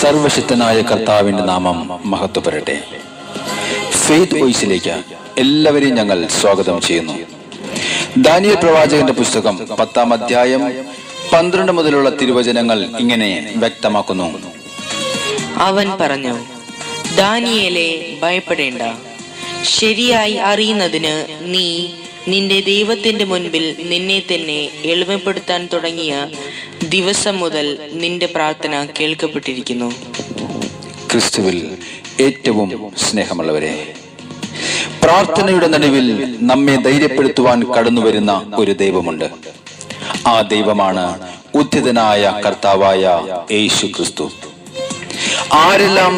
സർവശക്തനായ കർത്താവിന്റെ നാമം മഹത്വപ്പെടട്ടെ. ഫെയ്ത്ത് വോയിസിലേക്ക് എല്ലാവരെയും ഞങ്ങൾ സ്വാഗതം ചെയ്യുന്നു. ദാനിയേൽ പ്രവാചകന്റെ പുസ്തകം 10-ാം അധ്യായം 12 മുതലുള്ള തിരുവചനങ്ങൾ ഇങ്ങനെ വ്യക്തമാക്കുന്നു. അവൻ പറഞ്ഞു, ദാനിയേലേ, ഭയപ്പെടേണ്ട. ശരിയായി അറിയുന്നതിന് നീ നിന്റെ ദൈവത്തിന്റെ മുൻപിൽ നിന്നെ തന്നെ എളിമപ്പെടുത്താൻ തുടങ്ങിയ ദിവസം മുതൽ നിന്റെ പ്രാർത്ഥന കേൾക്കപ്പെട്ടിരിക്കുന്നു. ക്രിസ്തുവിൽ ഏറ്റവും സ്നേഹമുള്ളവരെ, പ്രാർത്ഥനയുടെ നടുവിൽ നമ്മെ ധൈര്യപ്പെടുത്തുവാൻ കടന്നുവരുന്ന ഒരു ദൈവമുണ്ട്. ആ ദൈവമാണ് ഉദ്ധിതനായ കർത്താവായ യേശു ക്രിസ്തു. ആരെല്ലാം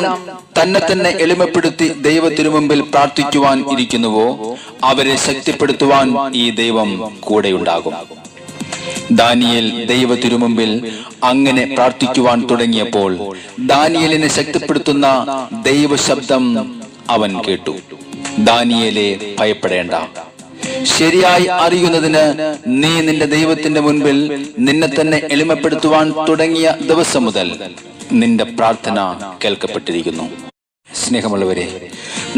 തന്നെ തന്നെ എളിമപ്പെടുത്തി ദൈവത്തിനു മുമ്പിൽ പ്രാർത്ഥിക്കുവാൻ ഇരിക്കുന്നുവോ അവരെ ശക്തിപ്പെടുത്തുവാൻ ഈ ദൈവം കൂടെയുണ്ടാകും. ദാനിയേൽ ദൈവത്തിനു മുമ്പിൽ അങ്ങനെ പ്രാർത്ഥിക്കുവാൻ തുടങ്ങിയപ്പോൾ ദാനിയേലിനെ ശക്തിപ്പെടുത്തുന്ന ദൈവശബ്ദം അവൻ കേട്ടു. ദാനിയേലേ, ഭയപ്പെടേണ്ട. ശരിയായി അറിയുന്നതിന് നീ നിന്റെ ദൈവത്തിന്റെ മുൻപിൽ നിന്നെ തന്നെ എളിമപ്പെടുത്തുവാൻ തുടങ്ങിയ ദിവസം മുതൽ നിന്റെ പ്രാർത്ഥന കേൾക്കപ്പെട്ടിരിക്കുന്നു. സ്നേഹമുള്ളവരെ,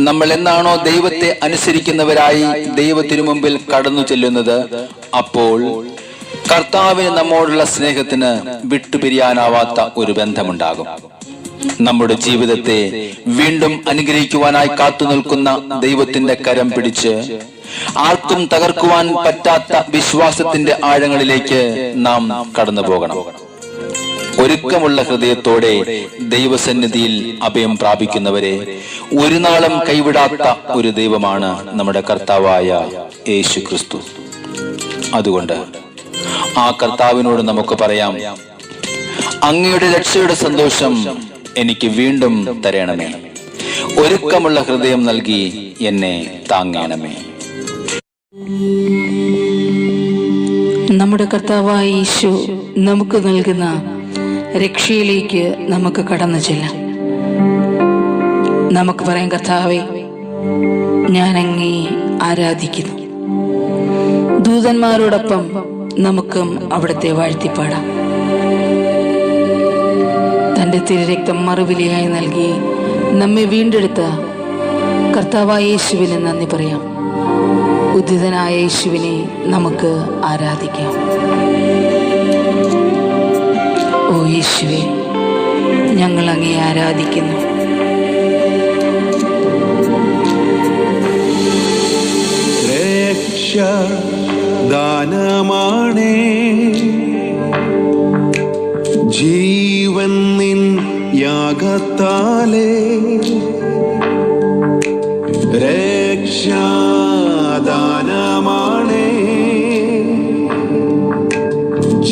നമ്മൾ എന്നാണോ ദൈവത്തെ അനുസരിക്കുന്നവരായി ദൈവത്തിനു മുമ്പിൽ കടന്നു ചെല്ലുന്നത്, അപ്പോൾ കർത്താവിന് നമ്മോടുള്ള സ്നേഹത്തിന് വിട്ടുപിരിയാനാവാത്ത ഒരു ബന്ധമുണ്ടാകും. നമ്മുടെ ജീവിതത്തെ വീണ്ടും അനുഗ്രഹിക്കുവാനായി കാത്തു നിൽക്കുന്ന ദൈവത്തിന്റെ കരം പിടിച്ച് ആർക്കും തകർക്കുവാൻ പറ്റാത്ത വിശ്വാസത്തിന്റെ ആഴങ്ങളിലേക്ക് നാം കടന്നു പോകണം. ഒരുക്കമുള്ള ഹൃദയത്തോടെ ദൈവസന്നിധിയിൽ അഭയം പ്രാപിക്കുന്നവരെ ഒരു നാളും കൈവിടാത്ത ഒരു ദൈവമാണ് നമ്മുടെ കർത്താവായ യേശു ക്രിസ്തു. അതുകൊണ്ട് ആ കർത്താവിനോട് നമുക്ക് പറയാം, അങ്ങയുടെ രക്ഷയുടെ സന്തോഷം എനിക്ക് വീണ്ടും തരണമേ. ഒരുക്കമുള്ള ഹൃദയം നൽകി എന്നെ താങ്ങണമേ. നമ്മുടെ കർത്താവായ യേശു നമുക്ക് നൽകുന്ന രക്ഷയിലേക്ക് നമുക്ക് കടന്നു ചെല്ലാം. നമുക്ക് പറയാം, കർത്താവേ, ഞാൻ അങ്ങേ ആരാധിക്കുന്നു. ദൂതന്മാരോടൊപ്പം നമുക്കും അവിടുത്തെ വാഴ്ത്തിപ്പാടാം. തന്റെ തിരുരക്തം മറുവിലയായി നൽകി നമ്മെ വീണ്ടെടുത്ത കർത്താവായ യേശുവിന് നന്ദി പറയാം. ഉദ്ധിതനായ യേശുവിനെ നമുക്ക് ആരാധിക്കാം. ഓ യേശുവേ, ഞങ്ങൾ അങ്ങേ ആരാധിക്കുന്നു. രക്ഷ ദാനമാണേ, ജീവൻ നിൻ യാഗത്താലേ. രക്ഷാദാനമാണേ,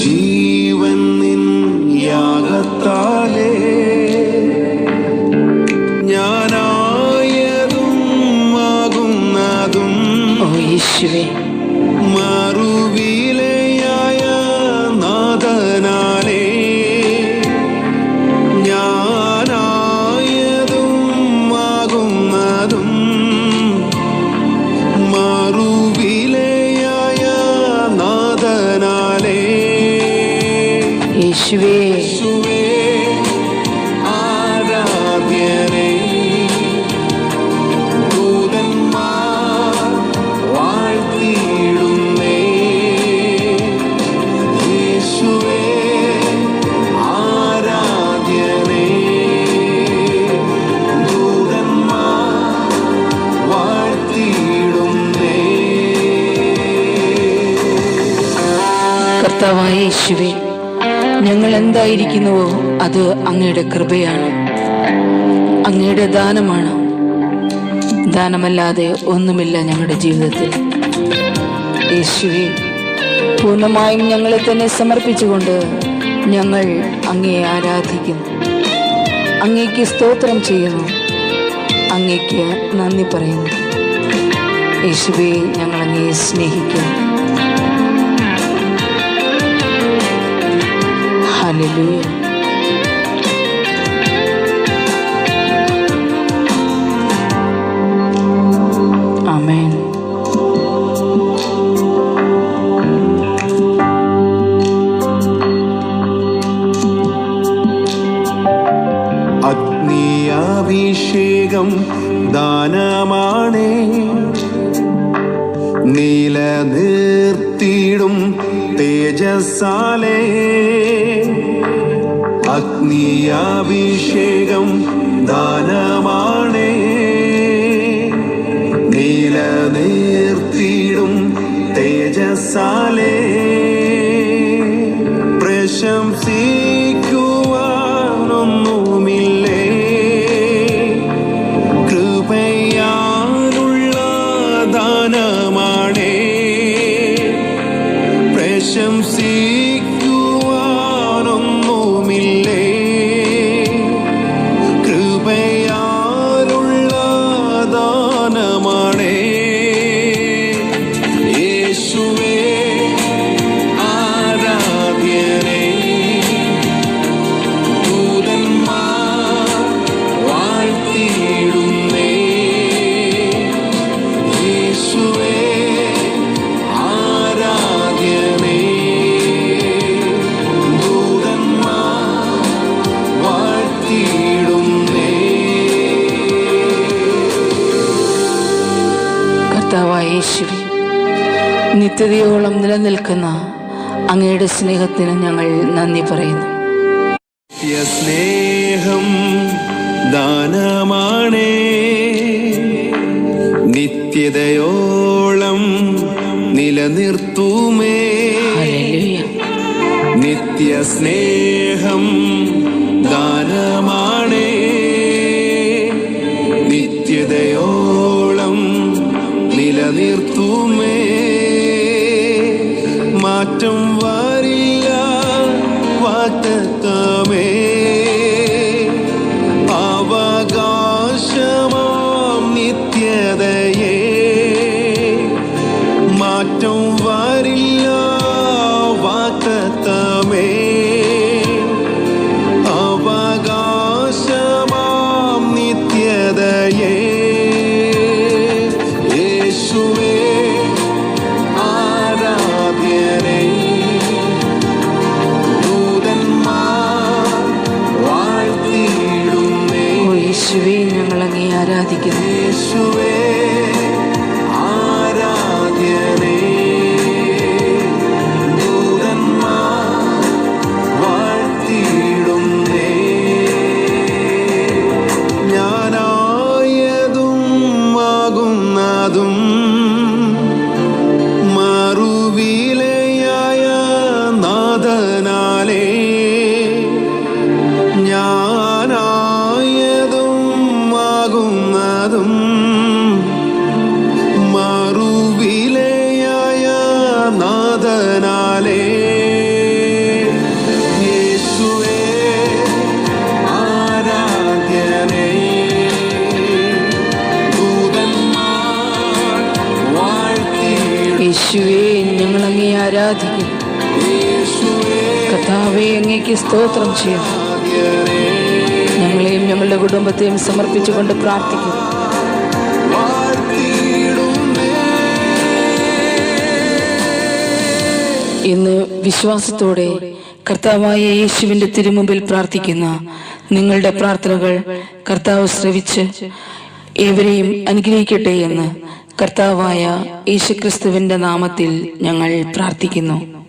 ജീവൻ നിൻ യാഗത്താലേ. ഞാനായതും ആകുന്നതും ഓ യേശുവേ, മറുവിലയായ നാഥനാലേ. ഞാനായതും ആകുന്നതും മറുവിലയായ നാഥനാലേ. യേശുവേ, യേശുവേ ആരാധ്യനേ. ദൂതന്മാർ വാഴ്ത്തിയിടുന്നേ. യേശുവേ ആരാധ്യനേ. ദൂതന്മാർ വാഴ്ത്തിയിടുന്നേ. കർത്താവായ യേശുവേ, ഞങ്ങൾ എന്തായിരിക്കുന്നുവോ അത് അങ്ങയുടെ കൃപയാണ്, അങ്ങയുടെ ദാനമാണ്. ദാനമല്ലാതെ ഒന്നുമില്ല ഞങ്ങളുടെ ജീവിതത്തിൽ. യേശുവേ, പൂർണ്ണമായും ഞങ്ങളെ തന്നെ സമർപ്പിച്ചുകൊണ്ട് ഞങ്ങൾ അങ്ങയെ ആരാധിക്കുന്നു. അങ്ങേക്ക് സ്തോത്രം ചെയ്യുന്നു. അങ്ങേക്ക് നന്ദി പറയുന്നു. യേശുവേ, ഞങ്ങൾ അങ്ങയെ സ്നേഹിക്കുന്നു. ഹല്ലേലൂയ. ആമേൻ. നിലനിർത്തിയിടും തേജസ്സാലേ അഗ്നിയാഭിഷേകം ദാനമാണേ. നിലനിർത്തിയിടും തേജസ്സാലേ പ്രശംസിക്കുവാനൊന്നുമില്ലേ. കൃപയാലുള്ള ദാനമാണേ. പ്രശംസിക്കുവാനൊന്നുമില്ലേ. കൃപയാലുള്ള ദാനമാണേ. യേശുവേ ആരാധ്യനേ. ദൂതന്മാർ വാഴ്ത്തിയിടുന്നേ. യേശുവേ ആരാധ്യനേ. ദൂതന്മാർ വാഴ്ത്തിയിടുന്നേ. കർത്താവായ യേശുവേ, നിത്യതയോളം നിലനിൽക്കുന്ന അങ്ങയുടെ സ്നേഹത്തിന് ഞങ്ങൾ നന്ദി പറയുന്നു. സ്നേഹം ദാനമാണേ. നിത്യതയോളം നിലനിർത്തുമേ. ഹല്ലേലൂയ. നിത്യസ്നേഹം ദാനമാണേ. നിത്യതയോളം നിലനിർത്തുമേ. മാറ്റം വരില്ല വാഗ്ദത്തമേ. അവകാശമാം നിത്യതയേ. മാറ്റം വരില്ല വാഗ്ദത്തമേ. അവകാശമാം നിത്യതയേ. യേശുവേ ആരാധ്യനേ. ദൂതന്മാർ വാഴ്ത്തിയിടുന്നേ. ഓ യേശുവേ, ഞങ്ങൾ അങ്ങേ ആരാധിക്കുന്നു. യേശുവേ ആരാധ്യനേ. ദൂതന്മാർ വാഴ്ത്തിയിടുന്നേ. ഞാനായതും ആകുന്നതും മറുവിലയായ നാഥനാലേ. ഞാനായതും ആകുന്നതും മറുവിലയായ നാഥനാലേ. യേശുവേ ആരാധ്യനേ. ദൂതന്മാർ വാഴ്ത്തിയിടും. യേശുവേ, ഞങ്ങൾ അങ്ങേ ആരാധിക്കുന്നു. യേശുവേ കർത്താവേ, അങ്ങേക്ക് സ്തോത്രം ചെയ്യുന്നു. ആരാധ്യനേ. ഞങ്ങളെയും ഞങ്ങളുടെ കുടുംബത്തെയും സമർപ്പിച്ചുകൊണ്ട് പ്രാർത്ഥിക്കുന്നു. ഇന്ന് വിശ്വാസത്തോടെ കർത്താവായ യേശുവിന്റെ തിരുമുമ്പിൽ പ്രാർത്ഥിക്കുന്ന നിങ്ങളുടെ പ്രാർത്ഥനകൾ കർത്താവ് ശ്രവിച്ച് ഏവരെയും അനുഗ്രഹിക്കട്ടെ എന്ന് കർത്താവായ യേശുക്രിസ്തുവിന്റെ നാമത്തിൽ ഞങ്ങൾ പ്രാർത്ഥിക്കുന്നു.